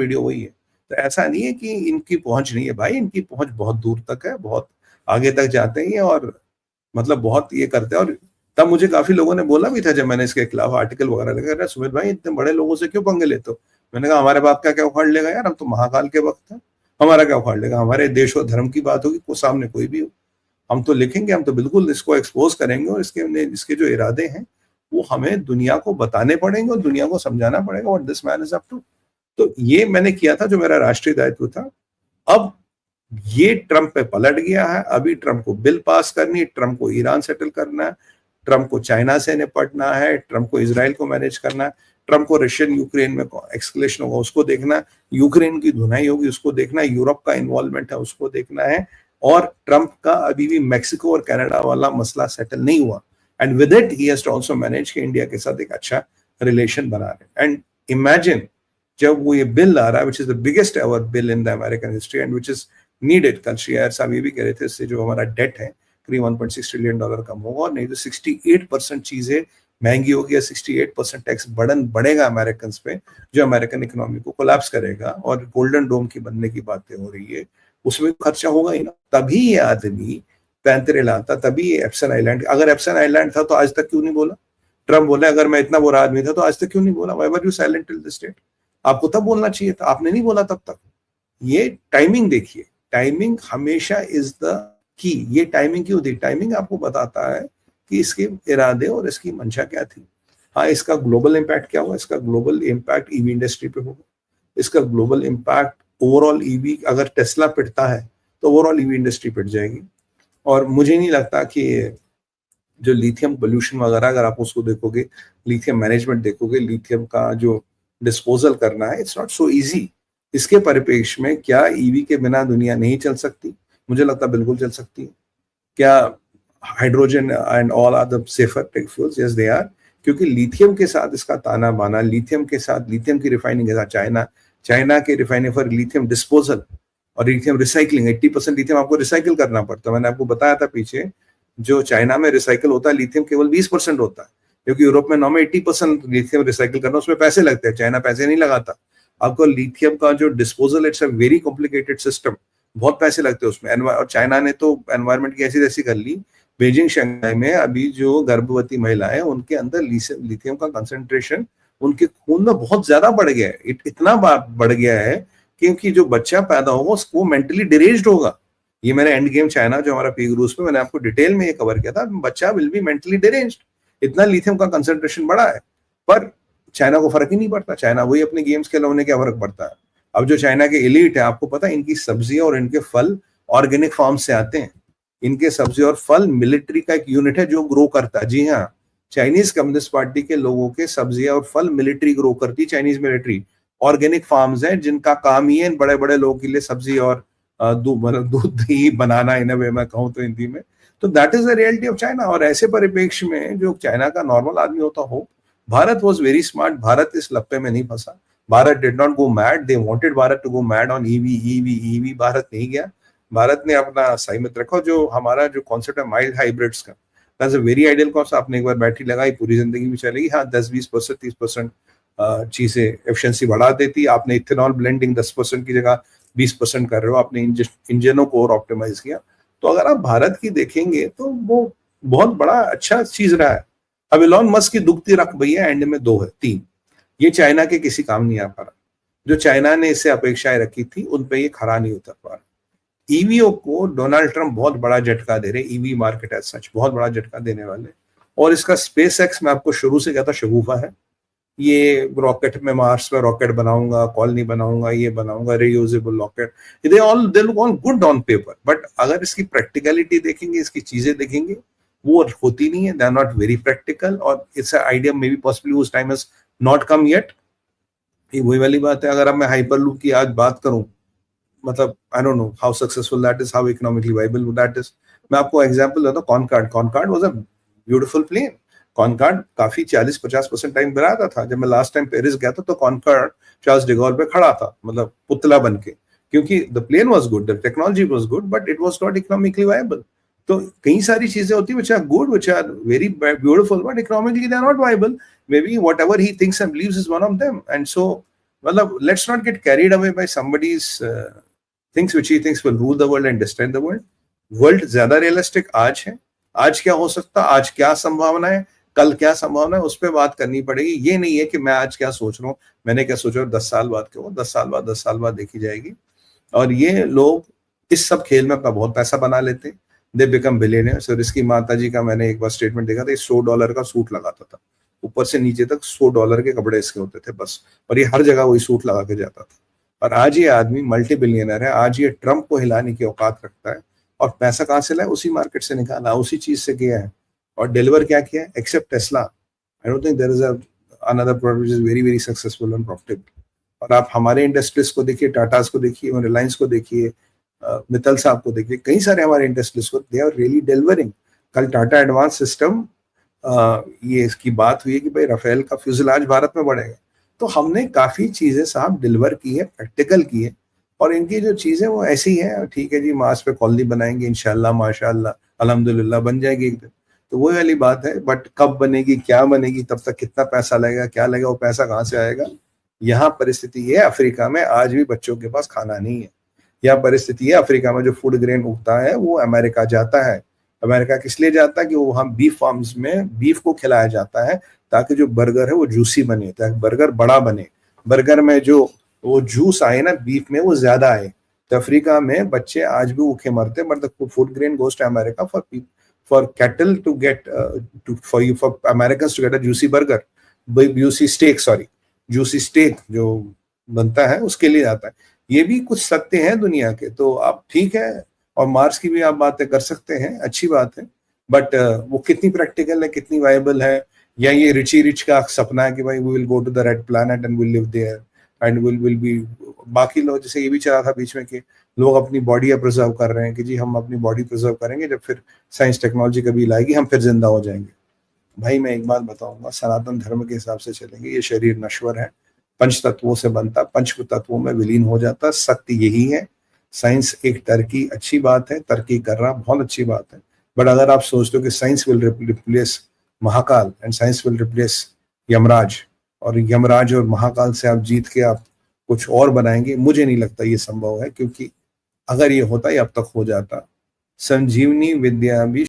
Video वही है। तो ऐसा नहीं है कि इनकी पहुंच नहीं है भाई, इनकी पहुंच बहुत दूर तक है, बहुत आगे तक जाते हैं और मतलब बहुत ये करते हैं। और तब मुझे काफी लोगों ने बोला भी था जब मैंने इसके खिलाफ आर्टिकल वगैरह लिखा, अरे सुमित भाई इतने बड़े लोगों से क्यों पंगे लेते हो? मैंने कहा हमारे बाप का क्या उखाड़ लेगा यार, हम तो महाकाल के वक्त है, हमारा क्या उखाड़ लेगा? हमारे देश और धर्म की बात होगी, को सामने कोई भी हो, हम तो लिखेंगे, हम तो बिल्कुल इसको एक्सपोज करेंगे और इसके जो इरादे हैं वो हमें दुनिया को बताने पड़ेंगे और दुनिया को समझाना पड़ेगा what this man is up to. तो ये मैंने किया था जो मेरा राष्ट्रीय दायित्व था। अब ये ट्रंप पे पलट गया है, अभी ट्रंप को बिल पास करनी है, ट्रंप को ईरान सेटल करना है, ट्रंप को चाइना से निपटना है, ट्रंप को इजराइल को मैनेज करना है, ट्रंप को रशियन यूक्रेन में एक्सकलेशन होगा उसको देखना है, यूक्रेन की धुनाई होगी उसको देखना है, यूरोप का इन्वॉल्वमेंट है उसको देखना है, और ट्रंप का अभी भी मेक्सिको और कनाडा वाला मसला सेटल नहीं हुआ। And with it he has to also manage कि इंडिया के साथ एक अच्छा रिलेशन बना रहे। एंड इमेजिन जब वो ये बिल आ रहा है which is the biggest ever bill in the American history and which is needed. कल श्री यार साहब ये भी कह रहे थे इससे जो हमारा डेट है करीब $1.6 ट्रिलियन कम होगा, और नहीं तो 68% चीजें महंगी होगी या 68% टैक्स बर्डन बढ़ेगा अमेरिकन पे, जो अमेरिकन इकोनॉमी को कोलैप्स करेगा। और गोल्डन डोम की बनने की बातें हो रही है, उसमें खर्चा होगा ही ना। तभी ये आदमी पैंतरे लाता, तभी ये एप्सन आइलैंड, अगर एप्सन आइलैंड था तो आज तक क्यों नहीं बोला? ट्रम्प बोले अगर मैं इतना बुरा आदमी था तो आज तक क्यों नहीं बोला? Why were you silent till this date? आपको तब बोलना चाहिए था, आपने नहीं बोला तब तक। ये टाइमिंग देखिए, टाइमिंग हमेशा इज द की। ये टाइमिंग क्यों थी? टाइमिंग आपको बताता है कि इसके इरादे और इसकी मंशा क्या थी। हाँ, इसका ग्लोबल इम्पैक्ट क्या हुआ? इसका ग्लोबल इम्पैक्ट ईवी इंडस्ट्री पे होगा, इसका ग्लोबल इम्पैक्ट ओवरऑल ईवी, अगर टेस्ला पिटता है तो ओवरऑल ईवी इंडस्ट्री पिट जाएगी। और मुझे नहीं लगता कि जो लिथियम पोल्यूशन वगैरह, अगर आप उसको देखोगे, लिथियम मैनेजमेंट देखोगे, लिथियम का जो डिस्पोजल करना है, इट्स नॉट सो इजी। इसके परिप्रेक्ष्य में क्या ईवी के बिना दुनिया नहीं चल सकती? मुझे लगता है बिल्कुल चल सकती है। क्या hydrogen and all are the safer tech fuels? Yes they are, क्योंकि लिथियम के साथ इसका ताना बाना, लिथियम के साथ लिथियम की रिफाइनिंग के साथ चाइना के रिफाइनिंग फॉर लिथियम डिस्पोजल और लिथियम रिसाइकलिंग, 80% लिथियम आपको रिसाइकिल करना पड़ता है। मैंने आपको बताया था पीछे, जो चाइना में रिसाइकिल होता है लिथियम केवल 20% होता है, क्योंकि यूरोप में 80% लिथियम रिसाइकिल करना, उसमें पैसे लगते हैं, चाइना पैसे नहीं लगाता। आपको लिथियम का जो disposal, it's a very complicated system, बहुत पैसे लगते हैं उसमें। और चाइना ने तो एनवायरमेंट की ऐसी तैसी कर ली। बीजिंग शंघाई में अभी जो गर्भवती महिलाएं, उनके अंदर लिथियम का कंसंट्रेशन उनके खून में बहुत ज्यादा बढ़ गया है। इतना बढ़ गया है क्योंकि जो बच्चा पैदा होगा उसको मेंटली डिरेज्ड होगा। ये मैंने एंड गेम चाइना, जो हमारा पीक रूस में, मैंने आपको डिटेल में ये कवर किया था, बच्चा विल बी मेंटली डिरेज्ड, इतना लिथियम का कंसंट्रेशन बढ़ा है। पर चाइना को फर्क ही नहीं पड़ता, चाइना वही अपने गेम्स खेला, उन्हें क्या फर्क पड़ता है। अब जो चाइना के एलीट है, आपको पता है इनकी सब्जियां और इनके फल ऑर्गेनिक फार्म से आते हैं। इनके सब्जी और फल मिलिट्री का एक यूनिट है जो ग्रो करता है। जी हाँ, चाइनीज कम्युनिस्ट पार्टी के लोगों के सब्जियां और फल मिलिट्री ग्रो करती है, चाइनीज मिलिट्री। ऑर्गेनिक फार्म्स हैं जिनका काम ही है बड़े बड़े लोगों के लिए सब्जी और दूध ही बनाना, इन वे मैं कहूँ तो हिंदी में। तो that is the reality of China. और ऐसे परिप्रेक्ष्य में जो चाइना का नॉर्मल आदमी होता हो, Bharat was very smart, Bharat इस लप्पे में नहीं फंसा। Bharat did not go mad, they wanted Bharat to go mad on EV, Bharat नहीं गया। भारत ने अपना सही मत रखा। जो हमारा जो कॉन्सेप्ट है माइल्ड हाइब्रिड्स का, that's a very ideal concept. आपने एक बार बैटरी लगाई, पूरी जिंदगी भी चलेगी। हाँ, 10-20%, 30% चीजें एफिशिएंसी बढ़ा देती। आपने इथेनॉल ब्लेंडिंग 10% की जगह 20% कर रहे हो, आपने इंजनों को और ऑप्टिमाइज किया। तो अगर आप भारत की देखेंगे तो वो बहुत बड़ा अच्छा चीज रहा है। अब इलॉन मस्क की दुखती रख भैया एंड में 2 है 3, ये चाइना के किसी काम नहीं आ पा रहा। जो चाइना ने इससे अपेक्षाएं रखी थी उन पे ये खरा नहीं उतर पा रहा। ईवीओ को डोनाल्ड ट्रंप बहुत बड़ा झटका दे रहे, ईवी मार्केट एज सच बहुत बड़ा झटका देने वाले। और इसका स्पेस एक्स, मैं आपको शुरू से कहता शगुफा है। ये रॉकेट में मार्स में रॉकेट बनाऊंगा, कॉलोनी बनाऊंगा, ये बनाऊंगा, reusable rocket, they look all good on paper, but अगर इसकी प्रैक्टिकलिटी देखेंगे, इसकी चीजें देखेंगे, वो होती नहीं है। They are not very practical, और its idea may be possibly उस time has not come yet. ये वही वाली बात है। अगर अब मैं हाइपरलूप की आज बात करूं, मतलब I don't know how successful that is, how economically viable that is. मैं आपको एग्जांपल देता हूं, Concorde was a beautiful plane. Concorde काफी 40-50% टाइम बनाता था। जब मैं लास्ट टाइम पेरिस गया था तो कॉनकॉर्ड चार्ल्स डिगॉल पे खड़ा था, मतलब पुतला बन के, क्योंकि the plane was good, the technology was good, but it was not economically viable. तो कई सारी चीजें होती है which are good, which are very beautiful, but economically they are not viable. Maybe whatever he thinks and believes is one of them. And so मतलब let's not get carried away by somebody's things which he thinks will rule the world and destroy the world. World ज्यादा realistic आज है, आज क्या हो सकता, आज क्या संभावना है, कल क्या संभावना है, उस पर बात करनी पड़ेगी। ये नहीं है कि मैं आज क्या सोच रहा हूँ, मैंने क्या सोचा 10 साल बाद क्या हो, 10 साल बाद देखी जाएगी। और ये लोग इस सब खेल में अपना बहुत पैसा बना लेते हैं, दे बिकम बिलियनियर्स। और इसकी माता जी का मैंने एक बार स्टेटमेंट देखा था, $100 का सूट लगाता था, ऊपर से नीचे तक $100 के कपड़े इसके होते थे बस, और ये हर जगह वही सूट लगा के जाता था। और आज ये आदमी मल्टी बिलियनर है, आज ये ट्रंप को हिलाने की औकात रखता है। और पैसा कहाँ से लाया, उसी मार्केट से निकाला, उसी चीज से किया है। और डिलीवर क्या किया है, except Tesla, I don't think there is another product which is very very successful and profitable. और आप हमारे इंडस्ट्रीज को देखिए, टाटास को देखिए, रिलायंस को देखिए, मित्तल साहब को देखिए, कई सारे हमारे इंडस्ट्रीज को, दे आर रियली डिलीवरिंग। कल टाटा एडवांस सिस्टम, ये इसकी बात हुई है कि भाई राफेल का फ्यूजलाज भारत में बढ़ेगा। तो हमने काफी चीजें साहब डिलीवर की है, प्रैक्टिकल की है। और इनकी जो चीजें वो ऐसी है, ठीक है जी, मार्स पे कॉलोनी बनाएंगे इंशाल्लाह माशाल्लाह अल्हम्दुलिल्लाह, बन जाएगी एक दिन। तो वो वाली बात है, बट कब बनेगी, क्या बनेगी, तब तक कितना पैसा लगेगा, क्या लगेगा, वो पैसा कहाँ से आएगा। यहाँ परिस्थिति है, अफ्रीका में आज भी बच्चों के पास खाना नहीं है। यह परिस्थिति है, अफ्रीका में जो फूड ग्रेन उगता है वो अमेरिका जाता है। अमेरिका किस लिए जाता है कि वो वहाँ बीफ फार्म्स में बीफ को खिलाया जाता है, ताकि जो बर्गर है वो जूसी बने, ताकि बर्गर बड़ा बने, बर्गर में जो वो जूस आए ना बीफ में वो ज्यादा आए। तो अफ्रीका में बच्चे आज भी भूखे मरते, but the food grain goes to America for cattle to get for Americans to get a juicy burger, juicy steak, sorry juicy steak जो बनता है उसके लिए आता है। ये भी कुछ सत्य हैं दुनिया के। तो आप ठीक है, और मार्स की भी आप बातें कर सकते हैं, अच्छी बात है, बट वो कितनी प्रैक्टिकल है, कितनी वायबल है। या ये रिची रिच का सपना है कि भाई we will go to the red planet and will live there and will be. बाकी लोग जैसे ये भी चला था बीच में कि लोग अपनी बॉडी प्रिजर्व कर रहे हैं कि जी हम अपनी बॉडी प्रिजर्व करेंगे, जब फिर साइंस टेक्नोलॉजी कभी लाएगी हम फिर जिंदा हो जाएंगे। भाई मैं एक बात बताऊंगा, सनातन धर्म के हिसाब से चलेंगे, ये शरीर नश्वर है, पंच तत्वों से बनता, पंच तत्वों में विलीन हो जाता, सत्य यही है। साइंस एक तरक्की अच्छी बात है, तरक्की कर रहा बहुत अच्छी बात है, बट अगर आप सोचते हो कि science will replace Mahakal and science will replace Yamraj, और यमराज और महाकाल से आप जीत के आप कुछ और बनाएंगे, मुझे नहीं लगता ये संभव है। क्योंकि अगर ये होता, ये अब तक हो जाता। संजीवनी विद्या भी